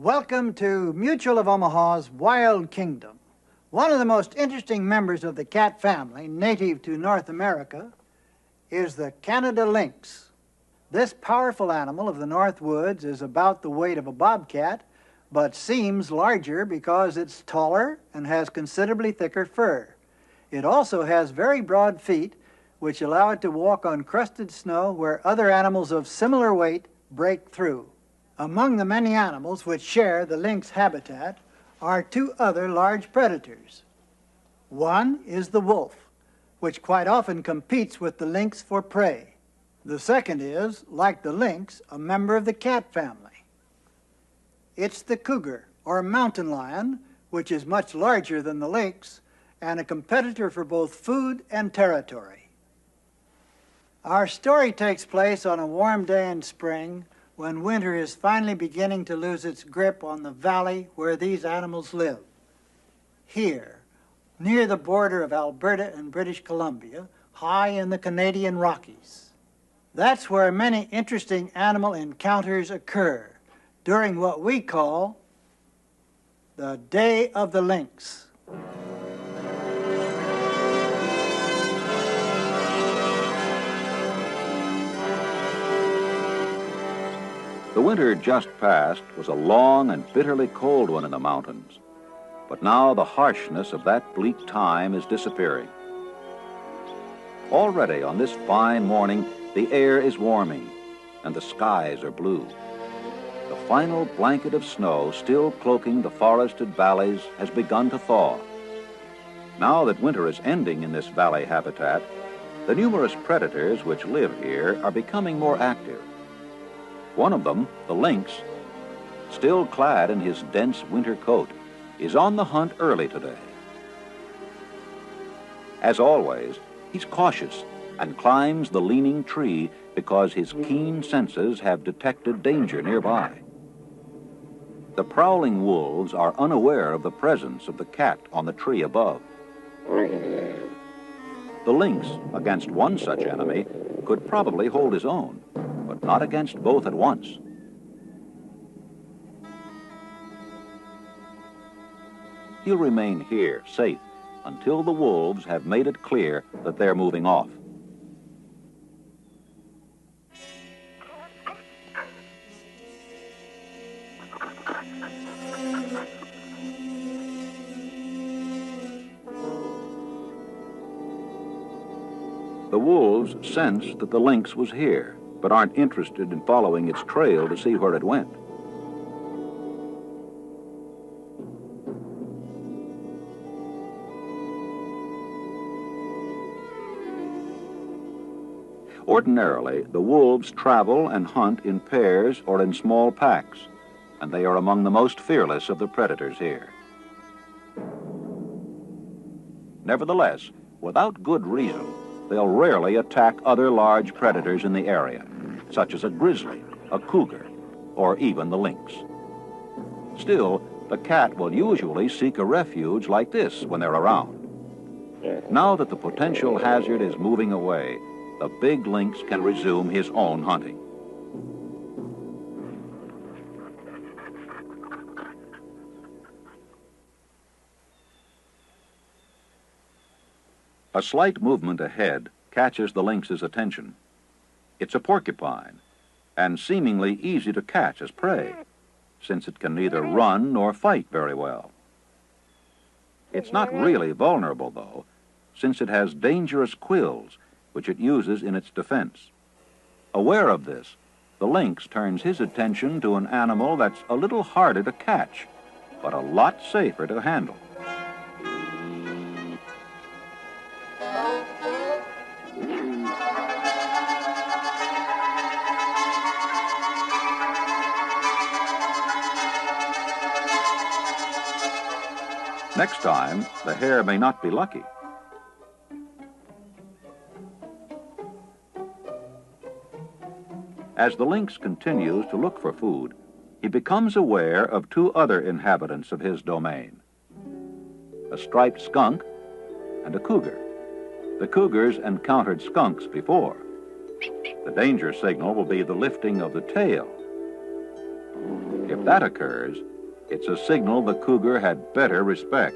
Welcome to Mutual of Omaha's Wild Kingdom. One of the most interesting members of the cat family, native to North America, is the Canada Lynx. This powerful animal of the North Woods is about the weight of a bobcat, but seems larger because it's taller and has considerably thicker fur. It also has very broad feet, which allow it to walk on crusted snow where other animals of similar weight break through. Among the many animals which share the lynx habitat are two other large predators. One is the wolf, which quite often competes with the lynx for prey. The second is, like the lynx, a member of the cat family. It's the cougar, or mountain lion, which is much larger than the lynx and a competitor for both food and territory. Our story takes place on a warm day in spring when winter is finally beginning to lose its grip on the valley where these animals live. Here, near the border of Alberta and British Columbia, high in the Canadian Rockies. That's where many interesting animal encounters occur during what we call the Day of the Lynx. The winter just past was a long and bitterly cold one in the mountains, but now the harshness of that bleak time is disappearing. Already on this fine morning, the air is warming and the skies are blue. The final blanket of snow still cloaking the forested valleys has begun to thaw. Now that winter is ending in this valley habitat, the numerous predators which live here are becoming more active. One of them, the lynx, still clad in his dense winter coat, is on the hunt early today. As always, he's cautious and climbs the leaning tree because his keen senses have detected danger nearby. The prowling wolves are unaware of the presence of the cat on the tree above. The lynx, against one such enemy, could probably hold his own, but not against both at once. He'll remain here, safe, until the wolves have made it clear that they're moving off. The wolves sense that the lynx was here, but aren't interested in following its trail to see where it went. Ordinarily, the wolves travel and hunt in pairs or in small packs, and they are among the most fearless of the predators here. Nevertheless, without good reason, they'll rarely attack other large predators in the area, such as a grizzly, a cougar, or even the lynx. Still, the cat will usually seek a refuge like this when they're around. Now that the potential hazard is moving away, the big lynx can resume his own hunting. A slight movement ahead catches the lynx's attention. It's a porcupine, and seemingly easy to catch as prey, since it can neither run nor fight very well. It's not really vulnerable, though, since it has dangerous quills, which it uses in its defense. Aware of this, the lynx turns his attention to an animal that's a little harder to catch, but a lot safer to handle. Next time, the hare may not be lucky. As the lynx continues to look for food, he becomes aware of two other inhabitants of his domain, a striped skunk and a cougar. The cougars encountered skunks before. The danger signal will be the lifting of the tail. If that occurs, It's a signal the cougar had better respect.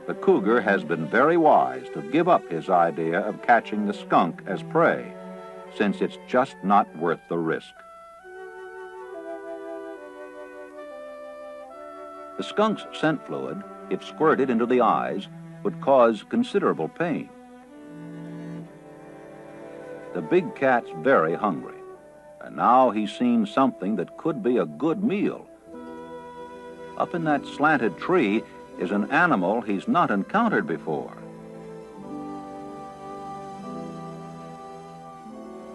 The cougar has been very wise to give up his idea of catching the skunk as prey, since it's just not worth the risk. The skunk's scent fluid, if squirted into the eyes, would cause considerable pain. The big cat's very hungry, and now he's seen something that could be a good meal. Up in that slanted tree is an animal he's not encountered before.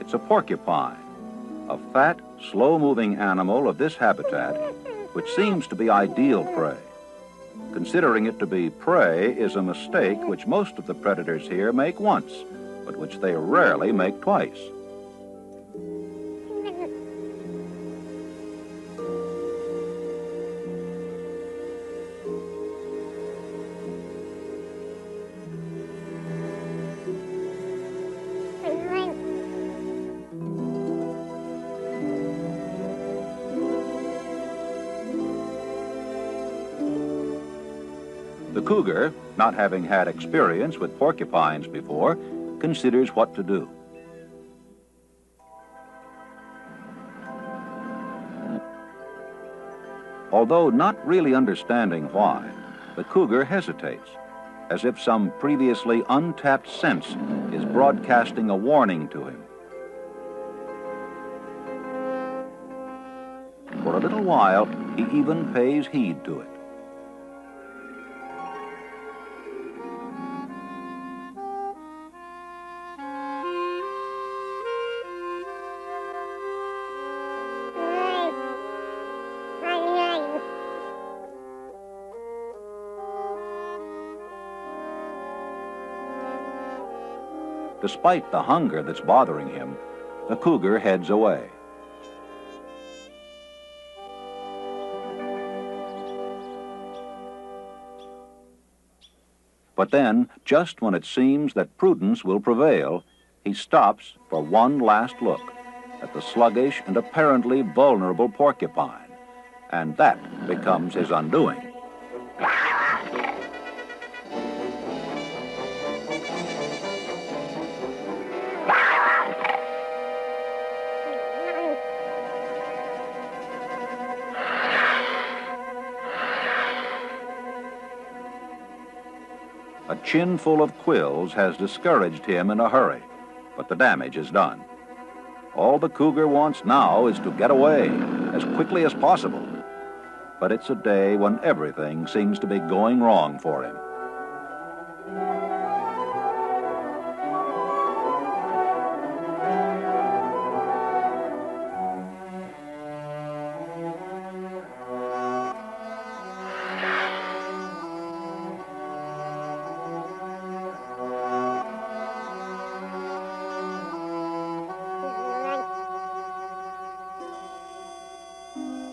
It's a porcupine, a fat, slow-moving animal of this habitat, which seems to be ideal prey. Considering it to be prey is a mistake which most of the predators here make once, but which they rarely make twice. The cougar, not having had experience with porcupines before, considers what to do. Although not really understanding why, the cougar hesitates, as if some previously untapped sense is broadcasting a warning to him. For a little while, he even pays heed to it. Despite the hunger that's bothering him, the cougar heads away. But then, just when it seems that prudence will prevail, he stops for one last look at the sluggish and apparently vulnerable porcupine, and that becomes his undoing. A chin full of quills has discouraged him in a hurry, but the damage is done. All the cougar wants now is to get away as quickly as possible. But it's a day when everything seems to be going wrong for him.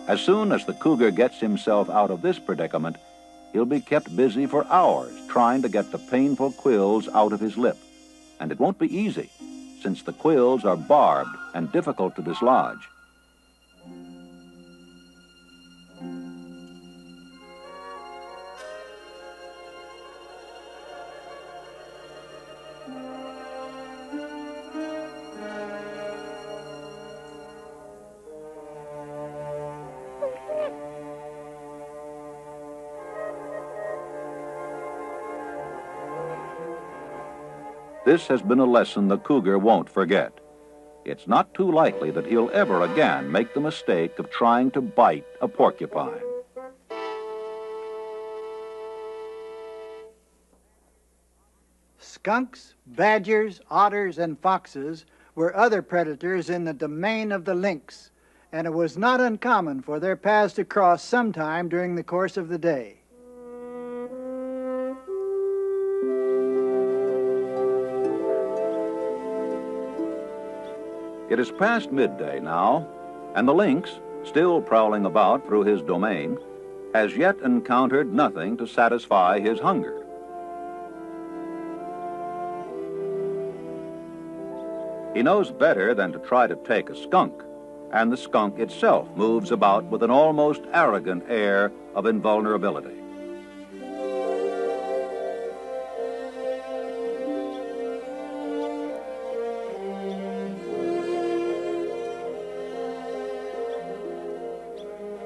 As soon as the cougar gets himself out of this predicament, he'll be kept busy for hours trying to get the painful quills out of his lip. And it won't be easy, since the quills are barbed and difficult to dislodge. This has been a lesson the cougar won't forget. It's not too likely that he'll ever again make the mistake of trying to bite a porcupine. Skunks, badgers, otters, and foxes were other predators in the domain of the lynx, and it was not uncommon for their paths to cross sometime during the course of the day. It is past midday now, and the lynx, still prowling about through his domain, has yet encountered nothing to satisfy his hunger. He knows better than to try to take a skunk, and the skunk itself moves about with an almost arrogant air of invulnerability.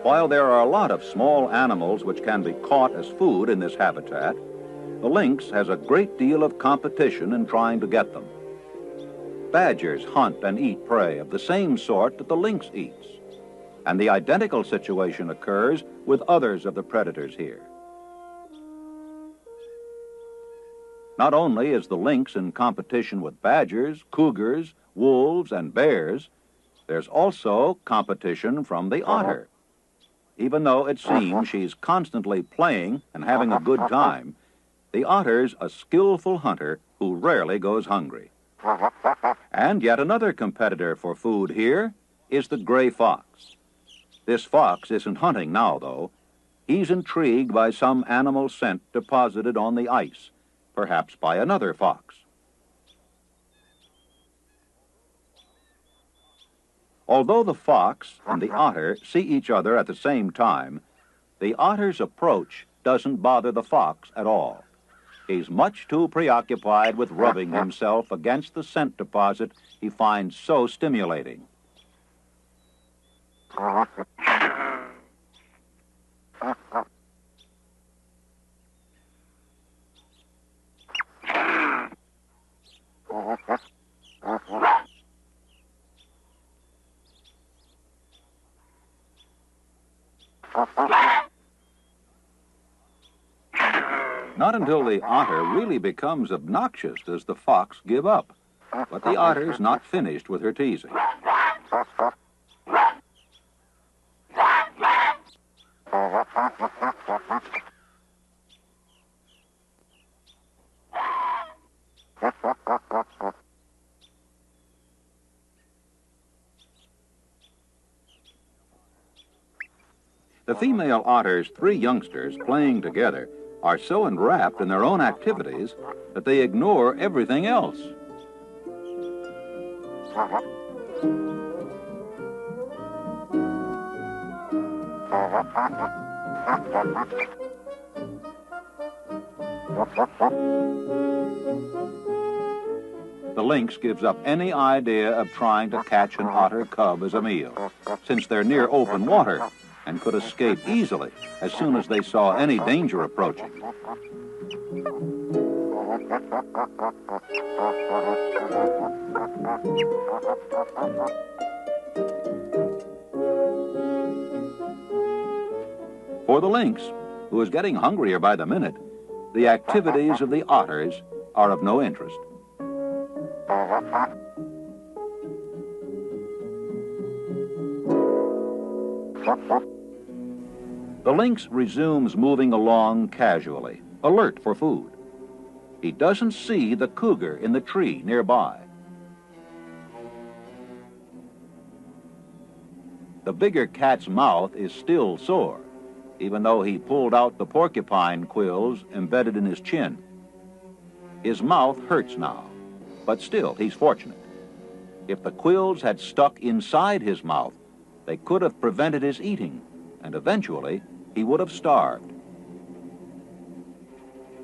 While there are a lot of small animals which can be caught as food in this habitat, the lynx has a great deal of competition in trying to get them. Badgers hunt and eat prey of the same sort that the lynx eats, and the identical situation occurs with others of the predators here. Not only is the lynx in competition with badgers, cougars, wolves, and bears, there's also competition from the otter. Even though it seems she's constantly playing and having a good time, the otter's a skillful hunter who rarely goes hungry. And yet another competitor for food here is the gray fox. This fox isn't hunting now, though. He's intrigued by some animal scent deposited on the ice, perhaps by another fox. Although the fox and the otter see each other at the same time, the otter's approach doesn't bother the fox at all. He's much too preoccupied with rubbing himself against the scent deposit he finds so stimulating. Not until the otter really becomes obnoxious does the fox give up. But the otter's not finished with her teasing. The female otter's three youngsters playing together are so enwrapped in their own activities that they ignore everything else. The lynx gives up any idea of trying to catch an otter cub as a meal, since they're near open water and could escape easily as soon as they saw any danger approaching. For the lynx, who is getting hungrier by the minute, the activities of the otters are of no interest. The lynx resumes moving along casually, alert for food. He doesn't see the cougar in the tree nearby. The bigger cat's mouth is still sore, even though he pulled out the porcupine quills embedded in his chin. His mouth hurts now, but still he's fortunate. If the quills had stuck inside his mouth, they could have prevented his eating, and eventually he would have starved.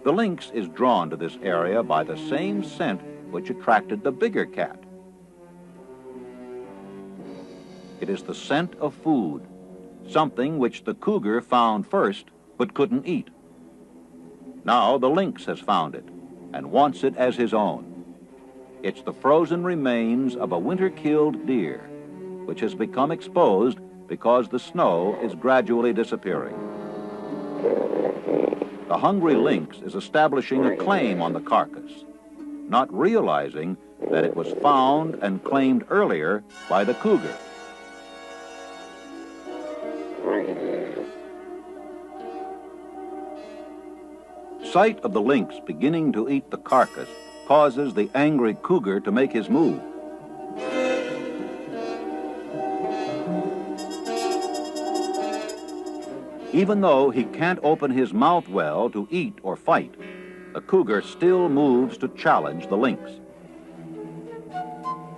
The lynx is drawn to this area by the same scent which attracted the bigger cat. It is the scent of food, something which the cougar found first but couldn't eat. Now the lynx has found it and wants it as his own. It's the frozen remains of a winter-killed deer, which has become exposed because the snow is gradually disappearing. The hungry lynx is establishing a claim on the carcass, not realizing that it was found and claimed earlier by the cougar. Sight of the lynx beginning to eat the carcass causes the angry cougar to make his move. Even though he can't open his mouth well to eat or fight, the cougar still moves to challenge the lynx.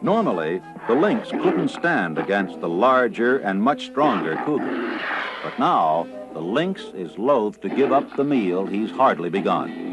Normally, the lynx couldn't stand against the larger and much stronger cougar. But now, the lynx is loath to give up the meal he's hardly begun.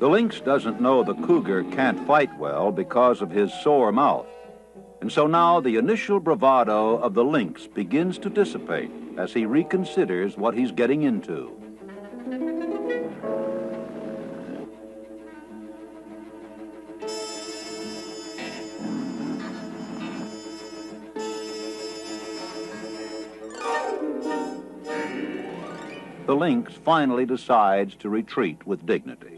The lynx doesn't know the cougar can't fight well because of his sore mouth. And so now the initial bravado of the lynx begins to dissipate as he reconsiders what he's getting into. The lynx finally decides to retreat with dignity.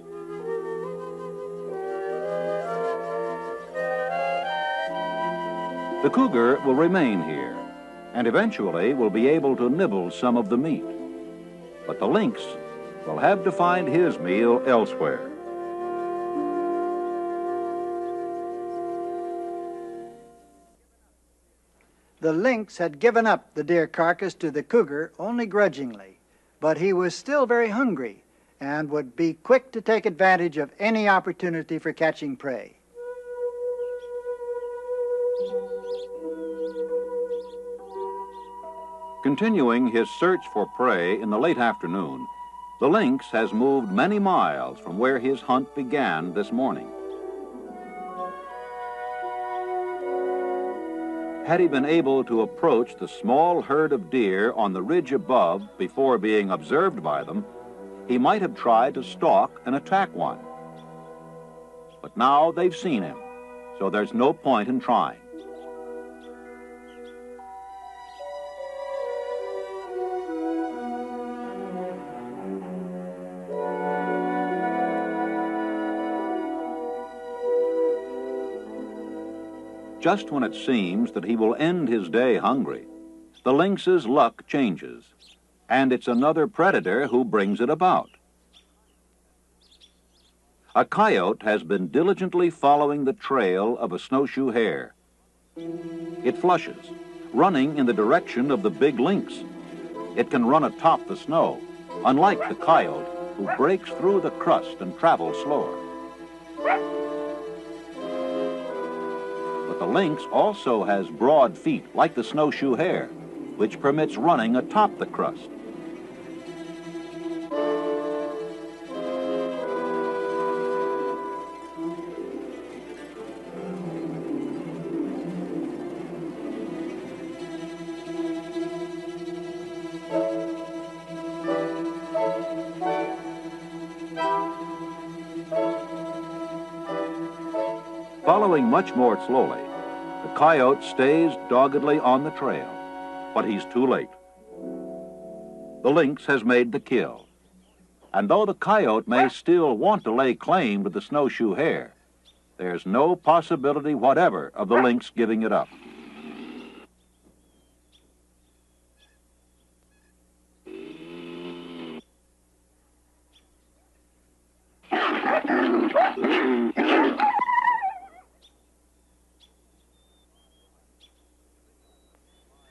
The cougar will remain here, and eventually will be able to nibble some of the meat. But the lynx will have to find his meal elsewhere. The lynx had given up the deer carcass to the cougar only grudgingly, but he was still very hungry and would be quick to take advantage of any opportunity for catching prey. Continuing his search for prey in the late afternoon, the lynx has moved many miles from where his hunt began this morning. Had he been able to approach the small herd of deer on the ridge above before being observed by them, he might have tried to stalk and attack one. But now they've seen him, so there's no point in trying. Just when it seems that he will end his day hungry, the lynx's luck changes, and it's another predator who brings it about. A coyote has been diligently following the trail of a snowshoe hare. It flushes, running in the direction of the big lynx. It can run atop the snow, unlike the coyote, who breaks through the crust and travels slower. The lynx also has broad feet, like the snowshoe hare, which permits running atop the crust. Following much more slowly, the coyote stays doggedly on the trail, but he's too late. The lynx has made the kill, and though the coyote may still want to lay claim to the snowshoe hare, there's no possibility whatever of the lynx giving it up.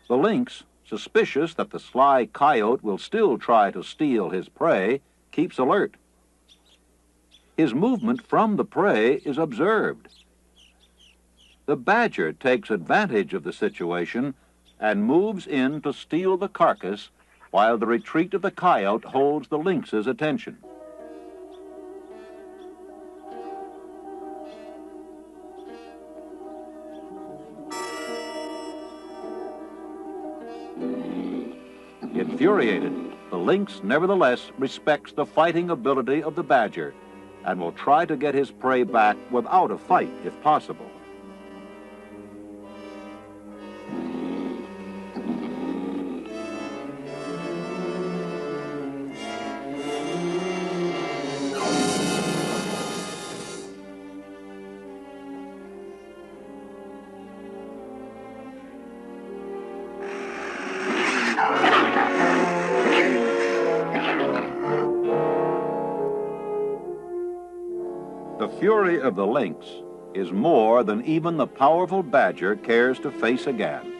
The lynx, suspicious that the sly coyote will still try to steal his prey, keeps alert. His movement from the prey is observed. The badger takes advantage of the situation and moves in to steal the carcass while the retreat of the coyote holds the lynx's attention. Infuriated, the lynx nevertheless respects the fighting ability of the badger and will try to get his prey back without a fight if possible. The fury of the lynx is more than even the powerful badger cares to face again.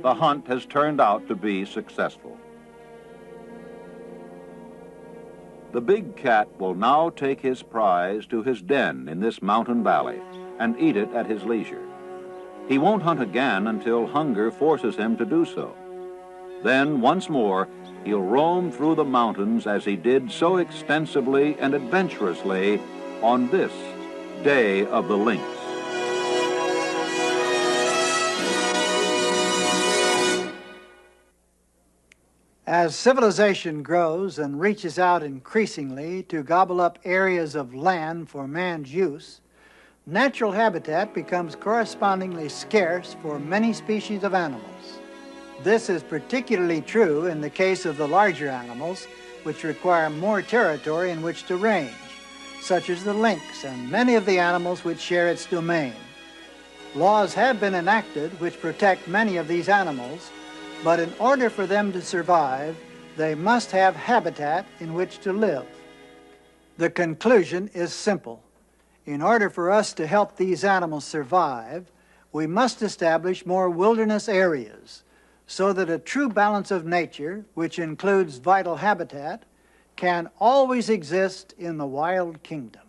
The hunt has turned out to be successful. The big cat will now take his prize to his den in this mountain valley and eat it at his leisure. He won't hunt again until hunger forces him to do so. Then, once more, he'll roam through the mountains as he did so extensively and adventurously on this Day of the Lynx. As civilization grows and reaches out increasingly to gobble up areas of land for man's use, natural habitat becomes correspondingly scarce for many species of animals. This is particularly true in the case of the larger animals, which require more territory in which to range, such as the lynx and many of the animals which share its domain. Laws have been enacted which protect many of these animals, but in order for them to survive, they must have habitat in which to live. The conclusion is simple. In order for us to help these animals survive, we must establish more wilderness areas, so that a true balance of nature, which includes vital habitat, can always exist in the wild kingdom.